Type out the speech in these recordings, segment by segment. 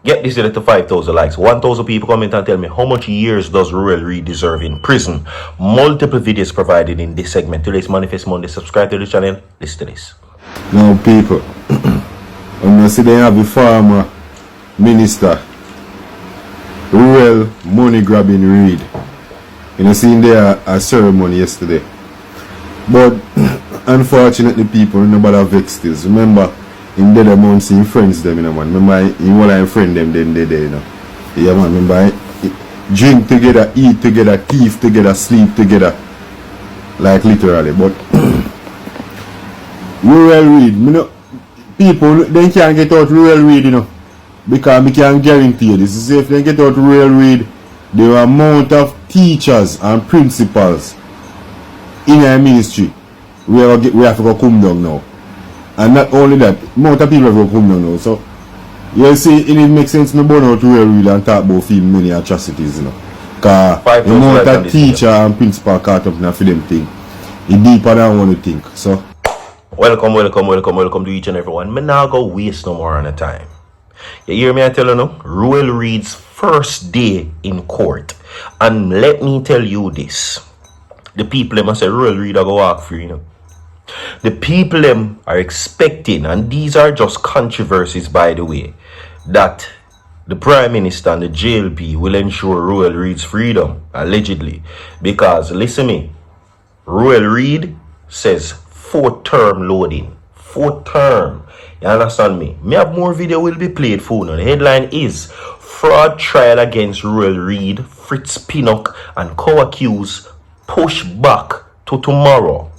Get this video to 5,000 likes. 1,000 people comment and tell me how much years does Ruel Reid deserve in prison. Multiple videos provided in this segment. Today's Manifest Monday. Subscribe to the channel. Listen to this. Now people, when you see they have the former minister, Ruel money grabbing Reid. You know, seen there a ceremony yesterday. But unfortunately people, nobody vexed this. Remember, in dead amount seeing friends them, you know, man. Remember, in one line friend them, then they you know. Yeah, man. Remember, drink together, eat together, thief together, sleep together. Like literally. But Ruel Reid, you know, people they can't get out Ruel Reid, you know, because we can guarantee you this. If they get out Ruel Reid, the amount of teachers and principals in our ministry, we have to go come down now. And not only that, amount of people have to come down now. So you see, it makes sense to burn out Ruel Reid and talk about film many atrocities, you know. Because the amount of teacher and principal caught up in a film thing, it's deeper than one to think. So Welcome to each and everyone. Me now go waste no more on the time. You hear me I tell you no? Ruel Reid's first day in court. And let me tell you this. The people them say Ruel Reid go walk free, you know. The people them are expecting, and these are just controversies by the way, that the Prime Minister and the JLP will ensure Ruel Reid's freedom, allegedly. Because listen me, Ruel Reid says 4th term loading. 4th term. You understand me? Me have more video will be played for now. The headline is Fraud Trial Against Ruel Reid, Fritz Pinnock and co-accused push back to tomorrow.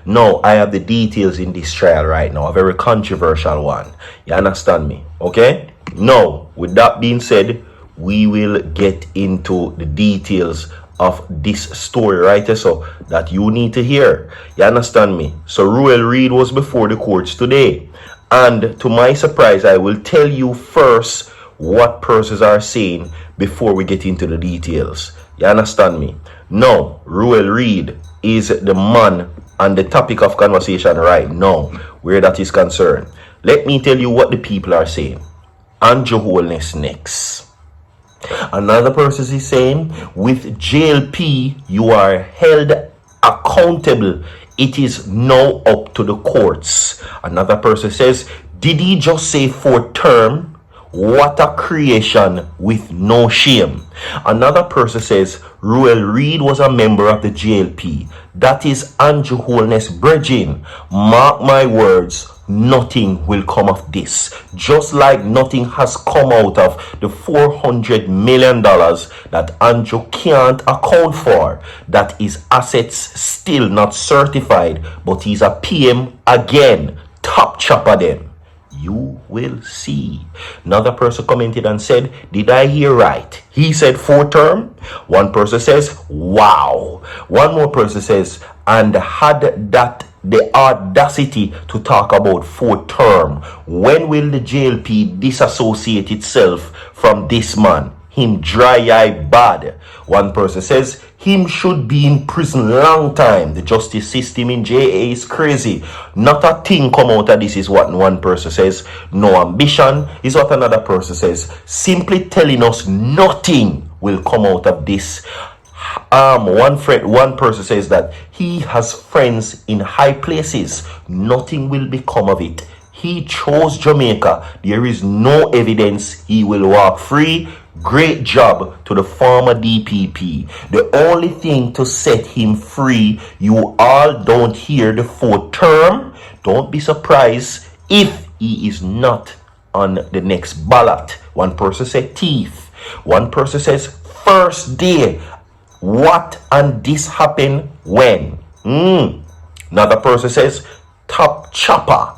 Now, I have the details in this trial right now. A very controversial one. You understand me? Okay? Now, with that being said, we will get into the details of this story right here, so that you need to hear. You understand me? So Ruel Reid was before the courts today, and to my surprise I will tell you first what persons are saying before we get into the details. You understand me? Now, Ruel Reid is the man and the topic of conversation right now where that is concerned. Let me tell you what the people are saying. Andrew Holness next. Another person is saying, with JLP, you are held accountable. It is now up to the courts. Another person says, did he just say 4th term? What a creation with no shame. Another person says, Ruel Reid was a member of the JLP. That is Andrew Holness bridging. Mark my words, nothing will come of this. Just like nothing has come out of the $400 million that Andrew can't account for. That is assets still not certified, but he's a PM again. Top chopper then. You will see. Another person commented and said, did I hear right? He said 4th term. One person says, wow. One more person says, and had that the audacity to talk about 4th term. When will the JLP disassociate itself from this man? Him dry eye bad. One person says, him should be in prison long time. The justice system in JA is crazy. Not a thing come out of this is what one person says. No ambition is what another person says. Simply telling us nothing will come out of this. One person says that he has friends in high places. Nothing will become of it. He chose Jamaica. There is no evidence he will walk free. Great job to the former DPP. The only thing to set him free, you all don't hear the 4th term. Don't be surprised if he is not on the next ballot. One person said thief. One person says first day. What and this happened when? Another person says top chopper.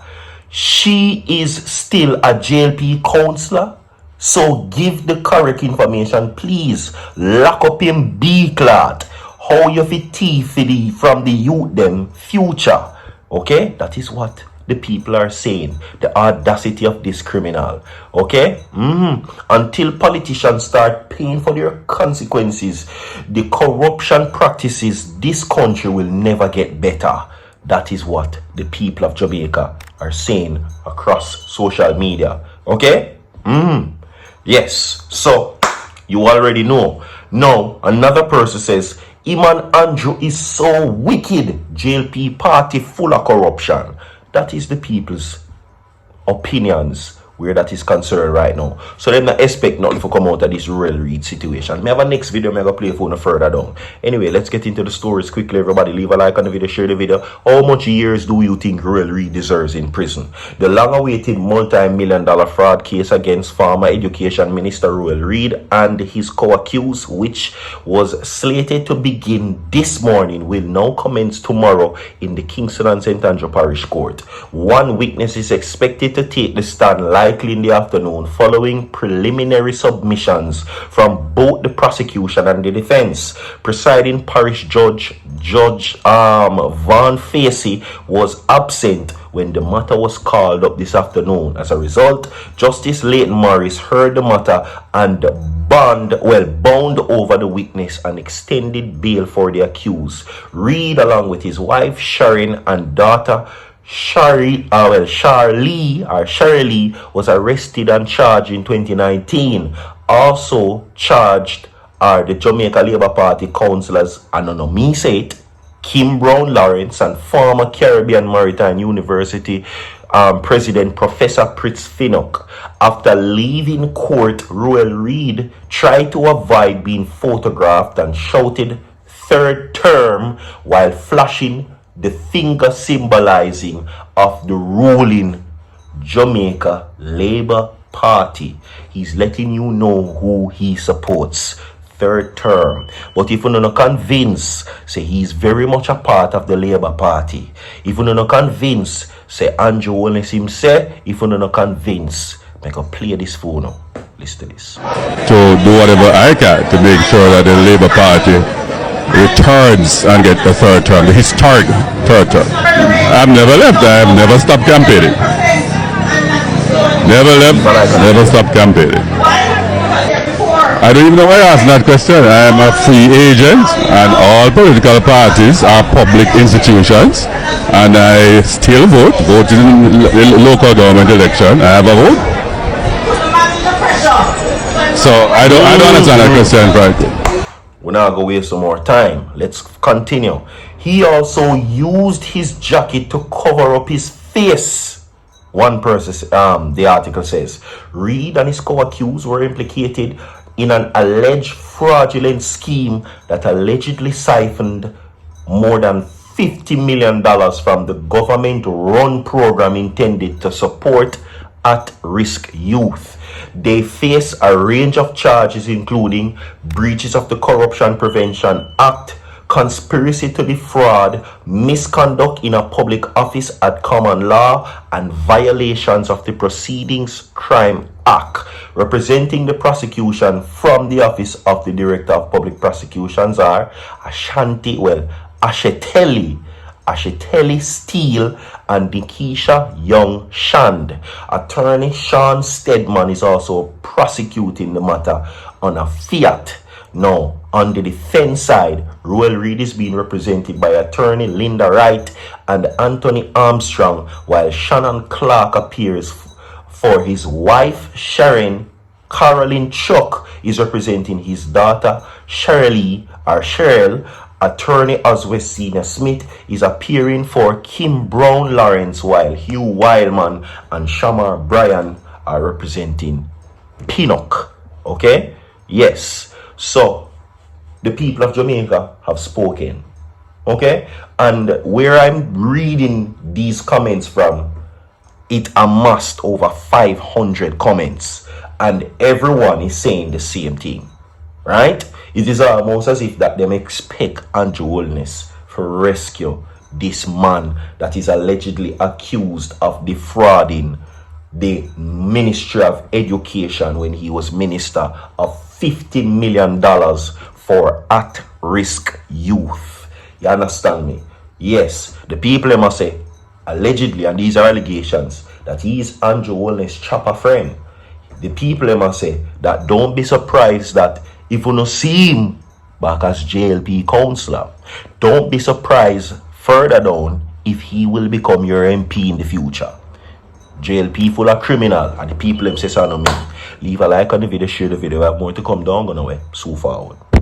She is still a JLP counselor. So give the correct information, please. Lock up him B-clot. How you fit thief from the youth them future. Okay? That is what the people are saying. The audacity of this criminal. Okay? Until politicians start paying for their consequences, the corruption practices, this country will never get better. That is what the people of Jamaica are saying across social media. Okay? Yes, so you already know. Now, another person says, Iman Andrew is so wicked. JLP party full of corruption. That is the people's opinions where that is concerned right now. So them not expect nothing to come out of this RUEL REID situation. Me have a next video me gonna play for no further down. Anyway, let's get into the stories quickly. Everybody leave a like on the video, share the video. How much years do you think RUEL REID deserves in prison? The long-awaited multi-million-dollar fraud case against former Education Minister RUEL REID and his co-accused, which was slated to begin this morning, will now commence tomorrow in the Kingston and St. Andrew Parish Court. One witness is expected to take the stand likely in the afternoon following preliminary submissions from both the prosecution and the defense. Presiding parish judge Van Facey was absent when the matter was called up this afternoon. As a result, Justice Leighton Morris heard the matter and bound over the witness and extended bail for the accused. Reid, along with his wife Sharon and daughter Shirley was arrested and charged in 2019. Also charged are the Jamaica Labour Party councillors, and no me say it, Kim Brown Lawrence, and former Caribbean Maritime University President Professor Pritz Finnock. After leaving court, RUEL REID tried to avoid being photographed and shouted third term while flashing the finger symbolizing of the ruling Jamaica Labour Party. He's letting you know who he supports. Third term. But if you're not convinced, say he's very much a part of the Labour Party. If you're not convinced, say Andrew Holness him say. If you're not convinced, make a play this phone now. Listen to this. To do whatever I can to make sure that the Labour Party returns and get the third term, the historic third term. I've never left. I've never stopped campaigning. Never left, never stopped campaigning. I don't even know why I asked that question. I am a free agent and all political parties are public institutions and I still vote in local government election. I have a vote. So I don't understand that question, frankly. We're not going to waste some more time. Let's continue. He also used his jacket to cover up his face. One person, the article says, Reid and his co-accused were implicated in an alleged fraudulent scheme that allegedly siphoned more than $50 million from the government-run program intended to support at-risk youth. They face a range of charges including breaches of the Corruption Prevention Act, conspiracy to defraud, misconduct in a public office at common law, and violations of the Proceedings Crime Act. Representing the prosecution from the Office of the Director of Public Prosecutions are Asheteli Steele and Nikisha Young Shand. Attorney Sean Stedman is also prosecuting the matter on a fiat. Now, on the defense side, RUEL REID is being represented by attorney Linda Wright and Anthony Armstrong, while Shannon Clark appears for his wife Sharon. Caroline Chuck is representing his daughter Cheryl. Attorney Oswald Senior Smith is appearing for Kim Brown Lawrence, while Hugh Wildman and Shamar Bryan are representing Pinnock. Okay? Yes. So, the people of Jamaica have spoken. Okay? And where I'm reading these comments from, it amassed over 500 comments. And everyone is saying the same thing. Right? It is almost as if that them expect Andrew Holness to rescue this man that is allegedly accused of defrauding the Ministry of Education when he was minister of $50 million for at-risk youth. You understand me? Yes, the people must say, allegedly, and these are allegations, that he is Andrew Holness' chopper friend. The people must say that don't be surprised that if you don't see him back as JLP councillor, don't be surprised further down if he will become your MP in the future. JLP full of criminal and the people them say so on me. Leave a like on the video, share the video. We have more to come down on the way. So forward.